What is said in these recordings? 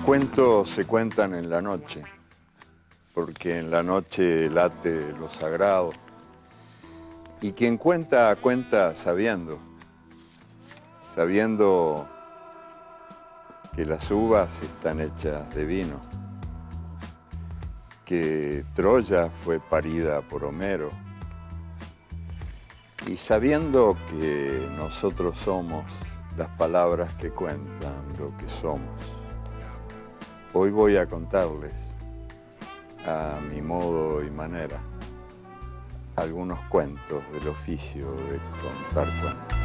cuentos se cuentan en la noche, porque en la noche late lo sagrado. Y quien cuenta, cuenta sabiendo que las uvas están hechas de vino, que Troya fue parida por Homero, y sabiendo que nosotros somos las palabras que cuentan lo que somos. Hoy voy a contarles, a mi modo y manera, algunos cuentos del oficio de contar cuentos.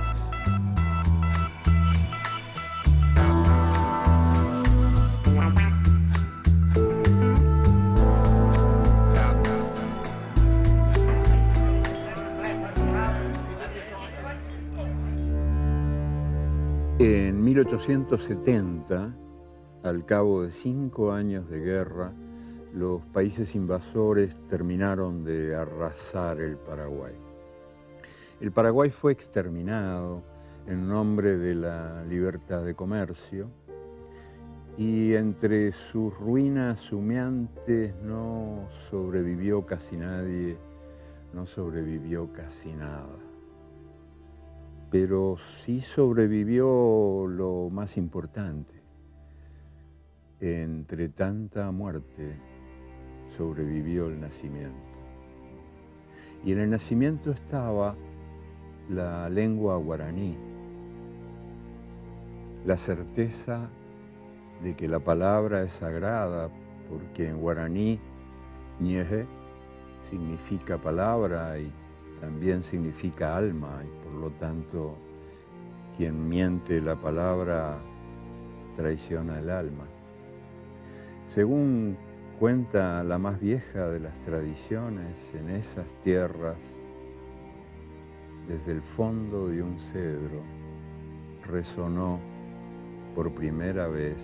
En 1870, al cabo de 5 años de guerra, los países invasores terminaron de arrasar el Paraguay. El Paraguay fue exterminado en nombre de la libertad de comercio y entre sus ruinas humeantes no sobrevivió casi nadie, no sobrevivió casi nada. Pero sí sobrevivió lo más importante. Entre tanta muerte sobrevivió el nacimiento. Y en el nacimiento estaba la lengua guaraní, la certeza de que la palabra es sagrada, porque en guaraní ñeje significa palabra y también significa alma, y por lo tanto quien miente la palabra traiciona el alma. Según cuenta la más vieja de las tradiciones, en esas tierras, desde el fondo de un cedro, resonó por primera vez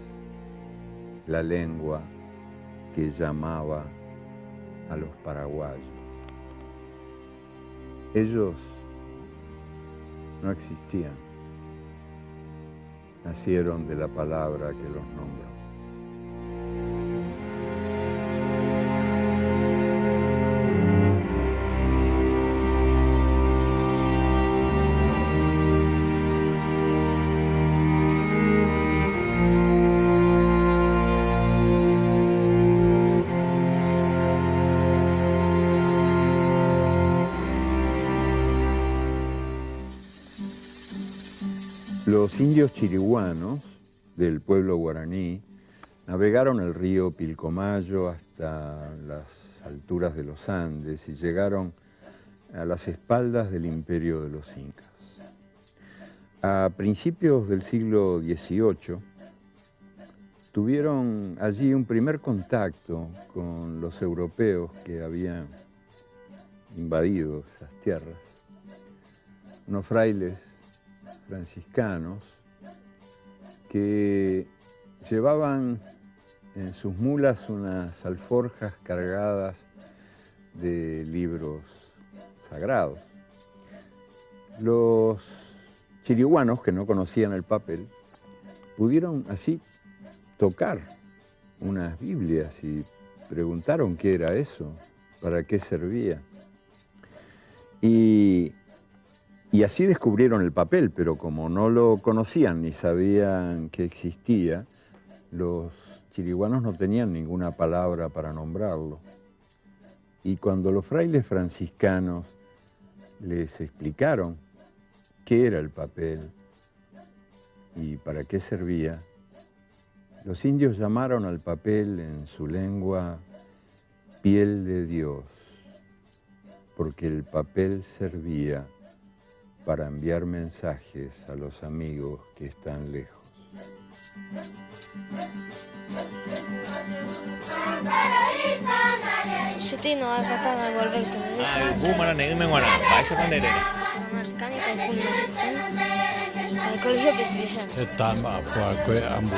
la lengua que llamaba a los paraguayos. Ellos no existían, nacieron de la palabra que los nombró. Los indios chiriguanos del pueblo guaraní navegaron el río Pilcomayo hasta las alturas de los Andes y llegaron a las espaldas del imperio de los incas. A principios del siglo XVIII tuvieron allí un primer contacto con los europeos que habían invadido esas tierras. Unos frailes franciscanos que llevaban en sus mulas unas alforjas cargadas de libros sagrados. Los chiriguanos, que no conocían el papel, pudieron así tocar unas Biblias y preguntaron qué era eso, para qué servía. Y así descubrieron el papel, pero como no lo conocían ni sabían que existía, los chiriguanos no tenían ninguna palabra para nombrarlo. Y cuando los frailes franciscanos les explicaron qué era el papel y para qué servía, los indios llamaron al papel en su lengua piel de Dios, porque el papel servía para enviar mensajes a los amigos que están lejos. Syuting no apapaga volver tu misma. Bumana nengme ngwana, baisa kan dere. Kami kalkul masitten. Colegio Prestigian. Tama apa kue ambu.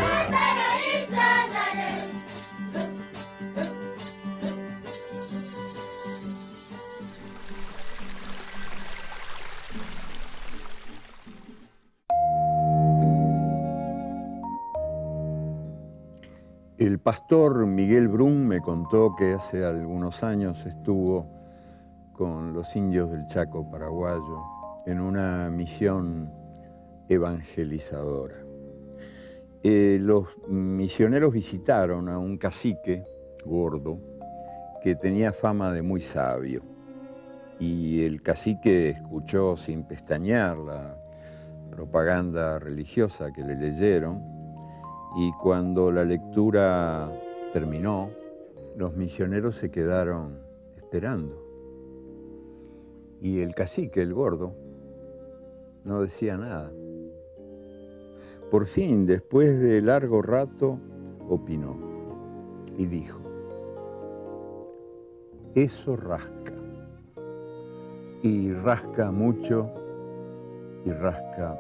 El pastor Miguel Brun me contó que hace algunos años estuvo con los indios del Chaco paraguayo en una misión evangelizadora. Los misioneros visitaron a un cacique gordo que tenía fama de muy sabio, y el cacique escuchó sin pestañear la propaganda religiosa que le leyeron, y cuando la lectura terminó, los misioneros se quedaron esperando. Y el cacique, el gordo, no decía nada. Por fin, después de largo rato, opinó y dijo: eso rasca, y rasca mucho, y rasca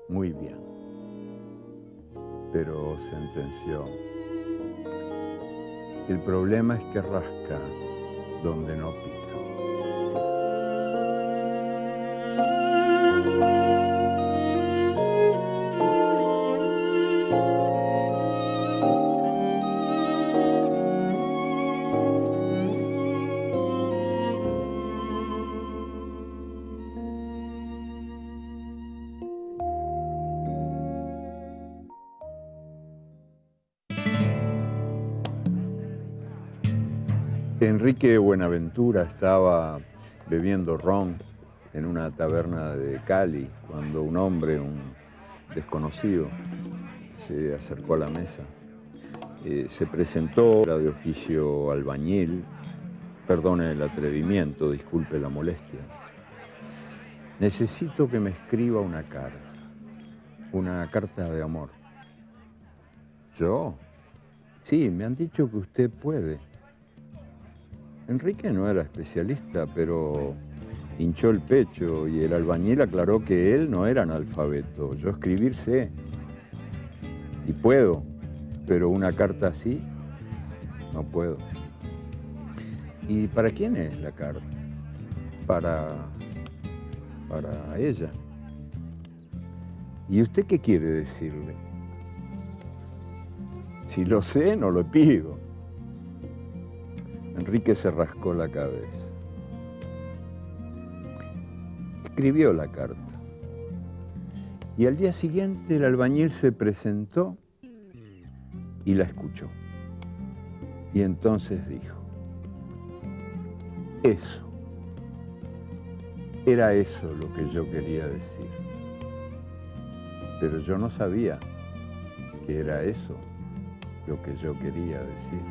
muy bien. Pero sentenció: el problema es que rasca donde no pica. Enrique Buenaventura estaba bebiendo ron en una taberna de Cali cuando un hombre, un desconocido, se acercó a la mesa. Se presentó, era de oficio albañil. Perdone el atrevimiento, disculpe la molestia. Necesito que me escriba una carta de amor. ¿Yo? Sí, me han dicho que usted puede. Enrique no era especialista, pero hinchó el pecho y el albañil aclaró que él no era analfabeto. Yo escribir sé y puedo, pero una carta así no puedo. ¿Y para quién es la carta? Para ella. ¿Y usted qué quiere decirle? Si lo sé, no lo pido. Enrique se rascó la cabeza. Escribió la carta. Y al día siguiente el albañil se presentó y la escuchó. Y entonces dijo: eso, era eso lo que yo quería decir. Pero yo no sabía que era eso lo que yo quería decir.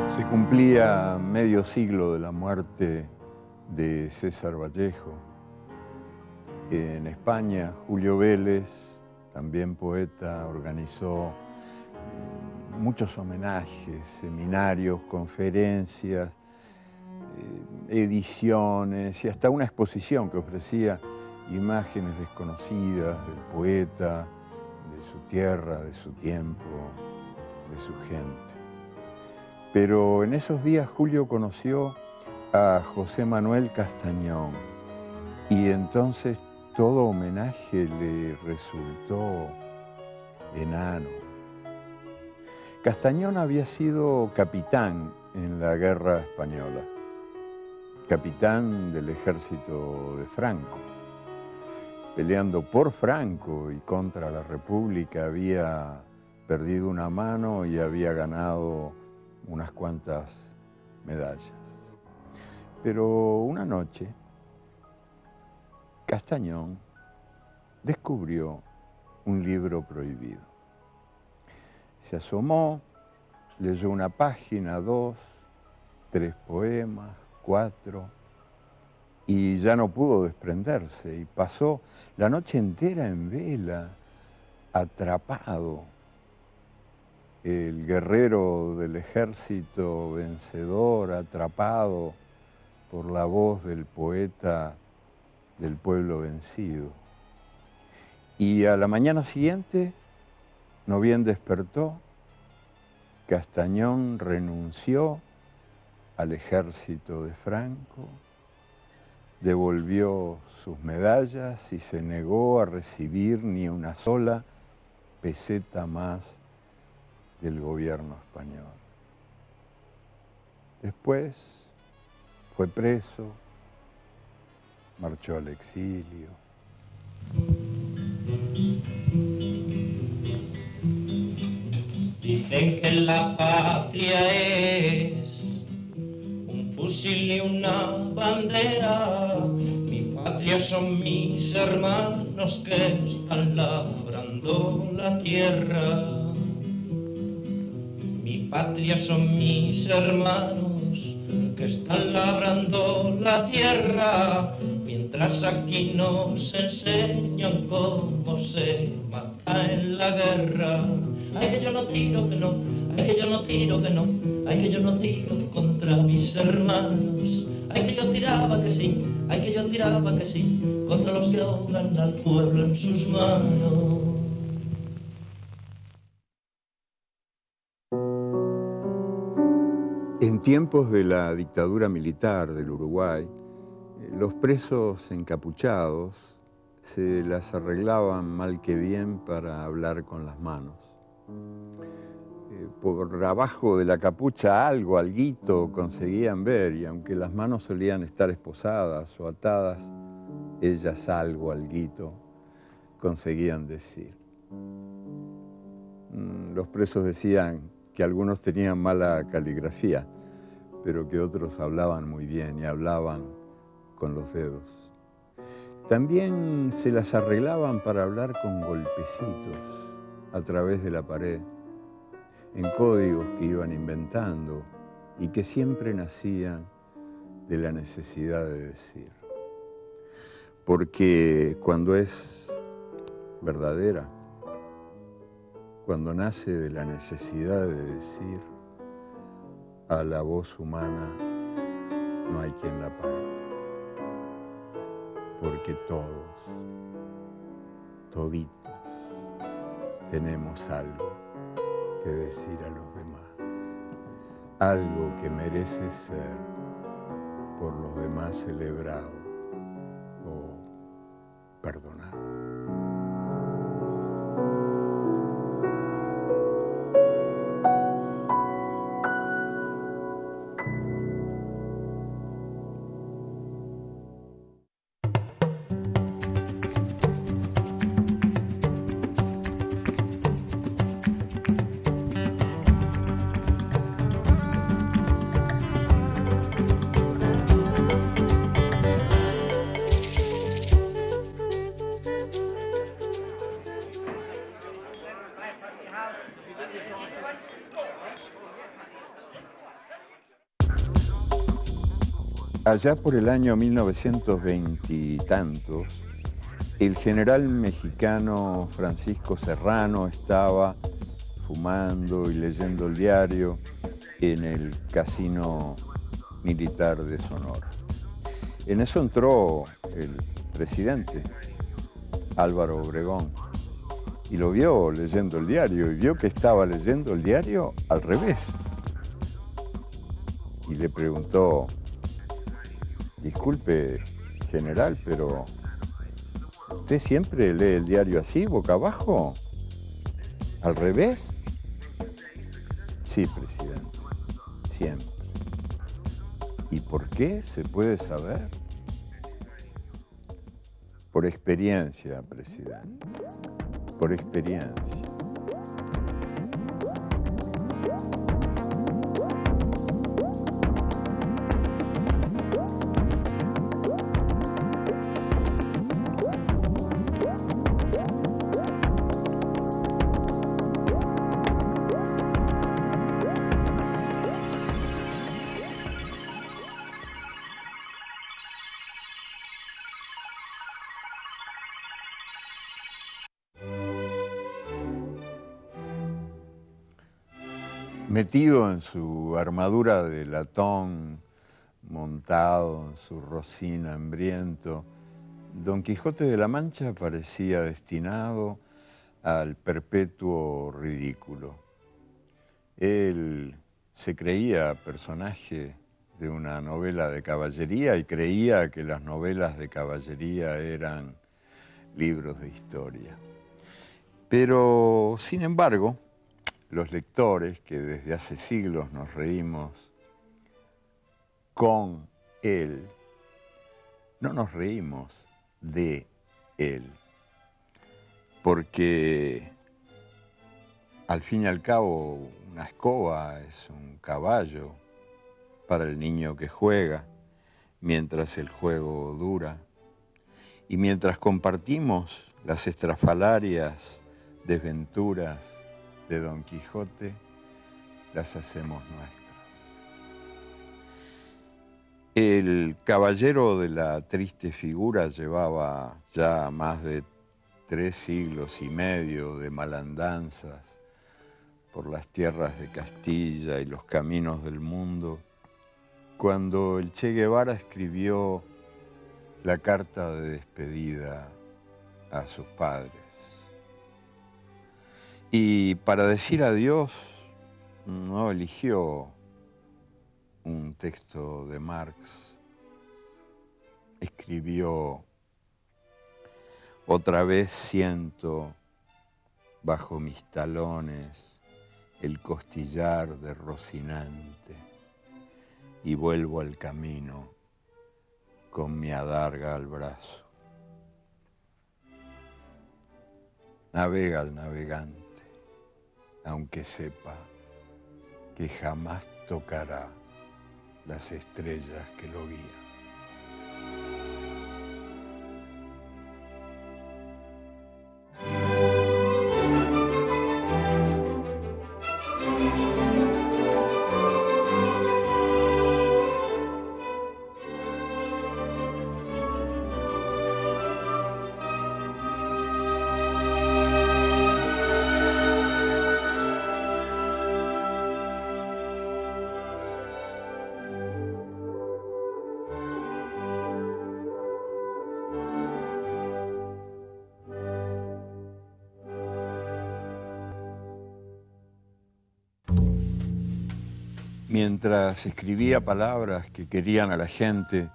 Se cumplía medio siglo de la muerte de César Vallejo. En España, Julio Vélez, también poeta, organizó muchos homenajes, seminarios, conferencias, ediciones y hasta una exposición que ofrecía imágenes desconocidas del poeta, de su tierra, de su tiempo, de su gente. Pero en esos días Julio conoció a José Manuel Castañón y entonces todo homenaje le resultó enano. Castañón había sido capitán en la Guerra Española, capitán del ejército de Franco. Peleando por Franco y contra la República había perdido una mano y había ganado unas cuantas medallas. Pero una noche, Castañón descubrió un libro prohibido. Se asomó, leyó una página, 2, 3 poemas, 4, y ya no pudo desprenderse, y pasó la noche entera en vela, atrapado el guerrero del ejército vencedor, atrapado por la voz del poeta del pueblo vencido. Y a la mañana siguiente, no bien despertó, Castañón renunció al ejército de Franco, devolvió sus medallas y se negó a recibir ni una sola peseta más del gobierno español. Después fue preso, marchó al exilio. Dicen que la patria es un fusil y una bandera. Mi patria son mis hermanos que están labrando la tierra. Mi patria son mis hermanos que están labrando la tierra. Mientras aquí nos enseñan cómo se mata en la guerra. Ay, que yo no tiro, que no, ay, que yo no tiro, que no, ay, que yo no tiro contra mis hermanos. Ay, que yo tiraba que sí, ay, que yo tiraba que sí, contra los que ahogan al pueblo en sus manos. En tiempos de la dictadura militar del Uruguay, los presos encapuchados se las arreglaban mal que bien para hablar con las manos. Por abajo de la capucha alguito conseguían ver, y aunque las manos solían estar esposadas o atadas, ellas alguito conseguían decir. Los presos decían que algunos tenían mala caligrafía, pero que otros hablaban muy bien y hablaban con los dedos. También se las arreglaban para hablar con golpecitos a través de la pared, en códigos que iban inventando y que siempre nacían de la necesidad de decir. Porque cuando es verdadera, cuando nace de la necesidad de decir, a la voz humana no hay quien la pague. Porque todos, toditos, tenemos algo que decir a los demás. Algo que merece ser por los demás celebrado o perdonado. Allá por el año 1920 y tantos, el general mexicano Francisco Serrano estaba fumando y leyendo el diario en el casino militar de Sonora. En eso entró el presidente, Álvaro Obregón, y lo vio leyendo el diario, y vio que estaba leyendo el diario al revés. Y le preguntó: disculpe, general, pero ¿usted siempre lee el diario así, boca abajo? ¿Al revés? Sí, presidente, siempre. ¿Y por qué? ¿Se puede saber? Por experiencia, presidente, por experiencia. Metido en su armadura de latón, montado en su rocín hambriento, Don Quijote de la Mancha parecía destinado al perpetuo ridículo. Él se creía personaje de una novela de caballería y creía que las novelas de caballería eran libros de historia. Pero, sin embargo, los lectores, que desde hace siglos nos reímos con él, no nos reímos de él, porque al fin y al cabo una escoba es un caballo para el niño que juega, mientras el juego dura, y mientras compartimos las estrafalarias desventuras de Don Quijote, las hacemos nuestras. El caballero de la triste figura llevaba ya más de 3 siglos y medio de malandanzas por las tierras de Castilla y los caminos del mundo, cuando el Che Guevara escribió la carta de despedida a sus padres. Y para decir adiós no eligió un texto de Marx, escribió: otra vez siento bajo mis talones el costillar de Rocinante y vuelvo al camino con mi adarga al brazo. Navega el navegante, aunque sepa que jamás tocará las estrellas que lo guían. Mientras escribía palabras que querían a la gente,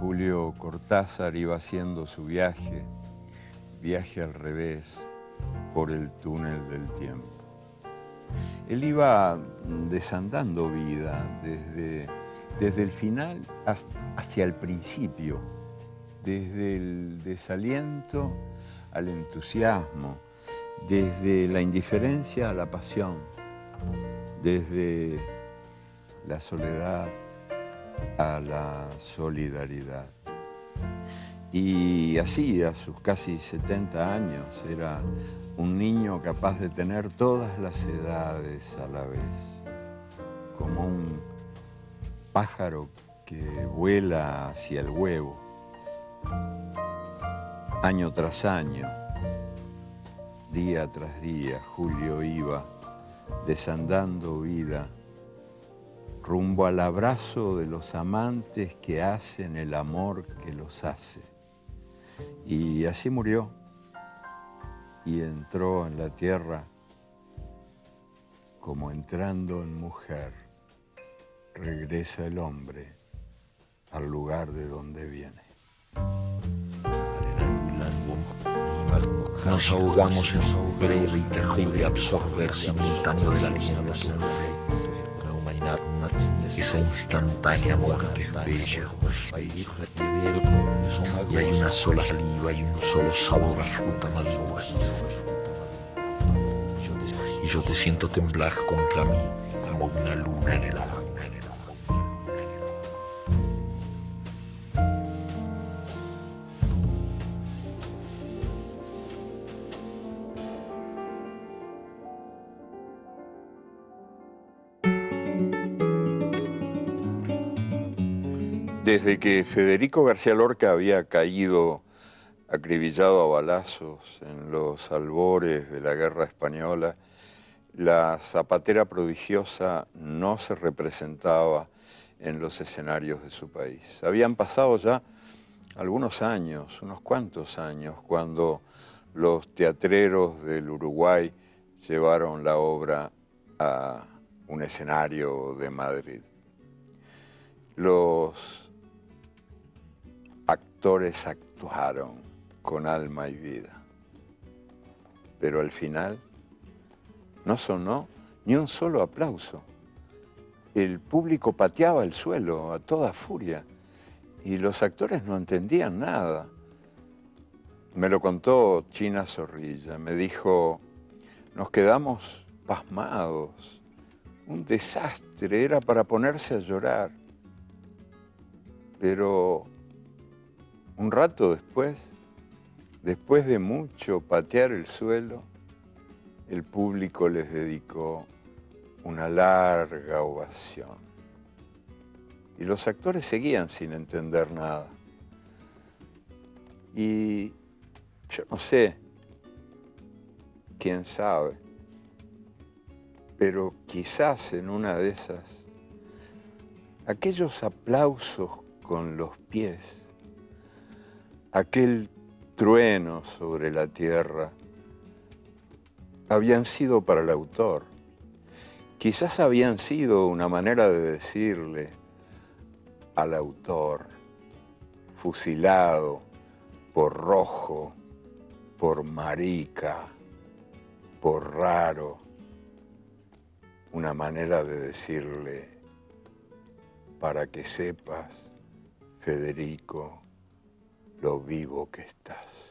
Julio Cortázar iba haciendo su viaje al revés, por el túnel del tiempo. Él iba desandando vida desde el final hacia el principio, desde el desaliento al entusiasmo, desde la indiferencia a la pasión, desde la soledad a la solidaridad. Y así, a sus casi 70 años, era un niño capaz de tener todas las edades a la vez, como un pájaro que vuela hacia el huevo. Año tras año, día tras día, Julio iba desandando vida rumbo al abrazo de los amantes que hacen el amor que los hace. Y así murió y entró en la tierra como entrando en mujer. Regresa el hombre al lugar de donde viene. Nos ahogamos en un breve y terrible absorber simultáneo de la alineación. La humanidad, esa instantánea muerte es bella. Y hay una sola saliva y un solo sabor a fruta madura. Y yo te siento temblar contra mí como una luna en el agua. Desde que Federico García Lorca había caído acribillado a balazos en los albores de la Guerra Española, La zapatera prodigiosa no se representaba en los escenarios de su país. Habían pasado ya algunos años, unos cuantos años, cuando los teatreros del Uruguay llevaron la obra a un escenario de Madrid. Los actores actuaron con alma y vida, pero al final no sonó ni un solo aplauso. El público pateaba el suelo a toda furia y los actores no entendían nada. Me lo contó China Zorrilla, me dijo, nos quedamos pasmados, un desastre, era para ponerse a llorar. Pero un rato después de mucho patear el suelo, el público les dedicó una larga ovación. Y los actores seguían sin entender nada. Y yo no sé, quién sabe, pero quizás en una de esas, aquellos aplausos con los pies, aquel trueno sobre la tierra, habían sido para el autor. Quizás habían sido una manera de decirle al autor, fusilado por rojo, por marica, por raro, una manera de decirle, para que sepas, Federico, lo vivo que estás.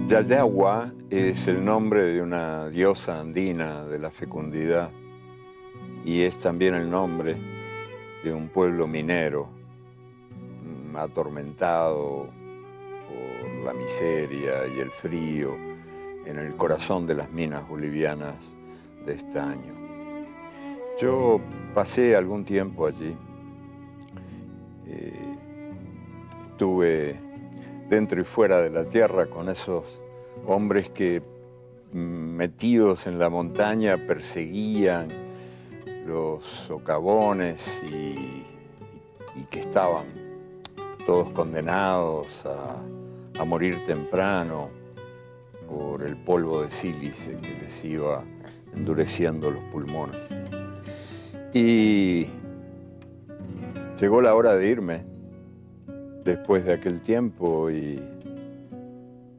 Yayagua es el nombre de una diosa andina de la fecundidad y es también el nombre de un pueblo minero atormentado por la miseria y el frío en el corazón de las minas bolivianas de estaño. Yo pasé algún tiempo allí, estuve dentro y fuera de la tierra con esos hombres que metidos en la montaña perseguían los socavones y que estaban todos condenados a morir temprano por el polvo de sílice que les iba endureciendo los pulmones. Y llegó la hora de irme después de aquel tiempo y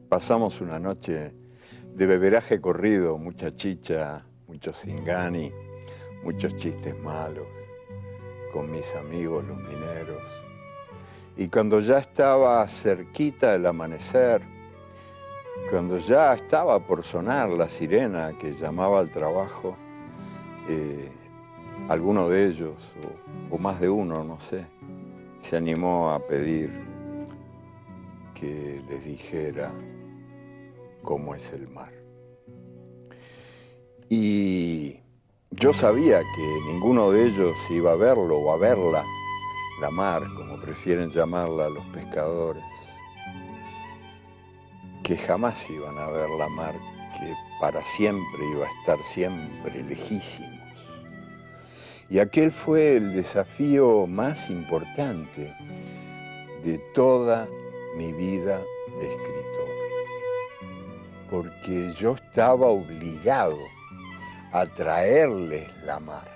pasamos una noche de beberaje corrido, mucha chicha, mucho zingani, muchos chistes malos con mis amigos los mineros. Y cuando ya estaba cerquita el amanecer, cuando ya estaba por sonar la sirena que llamaba al trabajo, alguno de ellos, o más de uno, no sé, se animó a pedir que les dijera cómo es el mar. Y yo sabía que ninguno de ellos iba a verlo o a verla, la mar, como prefieren llamarla los pescadores, que jamás iban a ver la mar, que para siempre iba a estar siempre lejísimos. Y aquel fue el desafío más importante de toda mi vida de escritor, porque yo estaba obligado a traerles la mar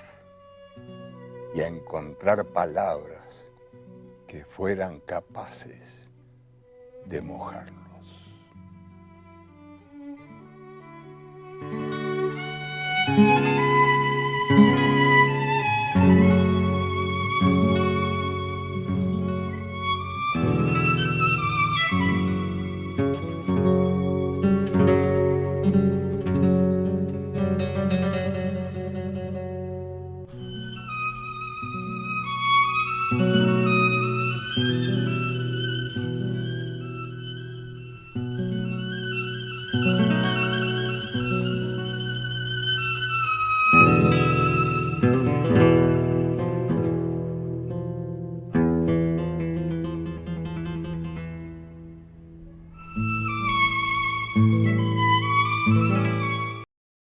y a encontrar palabras que fueran capaces de mojarlos. Chao.